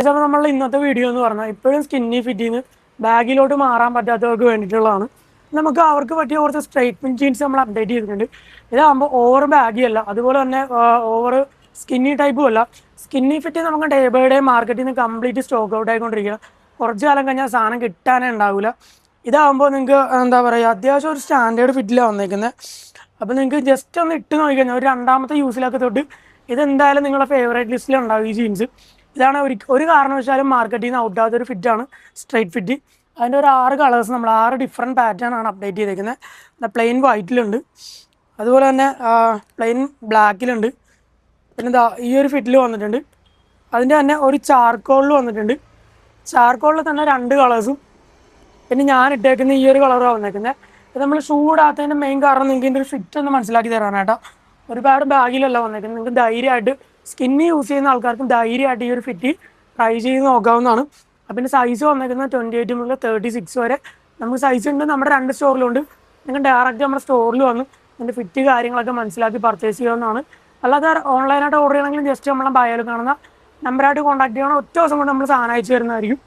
അപ്പോൾ നമ്മളുടെ ഇന്നത്തെ വീഡിയോ എന്ന് പറഞ്ഞാൽ ഇപ്പോഴും സ്കിന്നി ഫിറ്റിന്ന് ബാഗിലോട്ട് മാറാൻ പറ്റാത്തവർക്ക് വേണ്ടിയിട്ടുള്ളതാണ്. നമുക്ക് അവർക്ക് പറ്റിയ കുറച്ച് സ്ട്രൈറ്റ്മെന്റ് ജീൻസ് നമ്മൾ അപ്ഡേറ്റ് ചെയ്തിട്ടുണ്ട്. ഇതാകുമ്പോൾ ഓവർ ബാഗി അല്ല, അതുപോലെ തന്നെ ഓവർ സ്കിന്നി ടൈപ്പും അല്ല. സ്കിന്നി ഫിറ്റ് നമുക്ക് ഡേ ബൈ ഡേ മാർക്കറ്റിൽ നിന്ന് കംപ്ലീറ്റ് സ്റ്റോക്ക് ഔട്ട് ആയിക്കൊണ്ടിരിക്കുക. കുറച്ച് കാലം കഴിഞ്ഞാൽ സാധനം കിട്ടാനേ ഉണ്ടാവില്ല. ഇതാകുമ്പോൾ നിങ്ങൾക്ക് എന്താ പറയുക, അത്യാവശ്യം ഒരു സ്റ്റാൻഡേർഡ് ഫിറ്റിലാണ് വന്നേക്കുന്നത്. അപ്പോൾ നിങ്ങൾക്ക് ജസ്റ്റ് ഒന്ന് ഇട്ട് നോക്കിക്കഴിഞ്ഞാൽ ഒരു രണ്ടാമത്തെ യൂസിലൊക്കെ തൊട്ട് ഇതെന്തായാലും നിങ്ങളുടെ ഫേവറേറ്റ് ലിസ്റ്റിലുണ്ടാവും ഈ ജീൻസ്. ഇതാണ് ഒരു കാരണവശാലും മാർക്കറ്റിൽ നിന്ന് ഔട്ടാകാത്തൊരു ഫിറ്റാണ് സ്ട്രൈറ്റ് ഫിറ്റ്. അതിൻ്റെ ഒരു 6 കളേഴ്സ്, നമ്മൾ 6 ഡിഫറെൻറ്റ് പാറ്റേൺ ആണ് അപ്ഡേറ്റ് ചെയ്തേക്കുന്നത്. പ്ലെയിൻ വൈറ്റിലുണ്ട്, അതുപോലെ തന്നെ പ്ലെയിൻ ബ്ലാക്കിലുണ്ട്, പിന്നെ ഇതാ ഈ ഒരു ഫിറ്റിൽ വന്നിട്ടുണ്ട്. അതിൻ്റെ തന്നെ ഒരു ചാർക്കോളിൽ വന്നിട്ടുണ്ട്. ചാർക്കോളിൽ തന്നെ 2 കളേഴ്സും, പിന്നെ ഞാൻ ഇട്ടേക്കുന്ന ഈ ഒരു കളറാണ് വന്നേക്കുന്നത്. ഇത് നമ്മൾ ഷൂ ഇടാത്തതിൻ്റെ മെയിൻ കാരണം നിങ്ങൾക്ക് ഇതിൻ്റെ ഒരു ഫിറ്റ് ഒന്ന് മനസ്സിലാക്കി തരാനായിട്ടാ. ഒരുപാട് ബാഗിലല്ല വന്നേക്കുന്നത്. നിങ്ങൾക്ക് ധൈര്യമായിട്ട് സ്കിന്നി യൂസ് ചെയ്യുന്ന ആൾക്കാർക്കും ധൈര്യമായിട്ട് ഈ ഒരു ഫിറ്റ് ട്രൈ ചെയ്ത് നോക്കാവുന്നതാണ്. പിന്നെ സൈസ് വന്നേക്കുന്നത് 28 മുതൽ 36 വരെ നമുക്ക് സൈസ് ഉണ്ട്. നമ്മുടെ 2 സ്റ്റോറിലുണ്ട്. നിങ്ങൾ ഡയറക്റ്റ് നമ്മുടെ സ്റ്റോറിൽ വന്ന് അതിൻ്റെ ഫിറ്റ് കാര്യങ്ങളൊക്കെ മനസ്സിലാക്കി പർച്ചേസ് ചെയ്യാവുന്നതാണ്. അല്ലാതെ ഓൺലൈനായിട്ട് ഓർഡർ ചെയ്യണമെങ്കിൽ ജസ്റ്റ് നമ്മളെ ബയോയിൽ കാണുന്ന നമ്പറായിട്ട് കോൺടാക്ട് ചെയ്യണം. ഒറ്റ ദിവസം കൊണ്ട് നമ്മൾ സാധനം അയച്ചു തരുന്നതായിരിക്കും.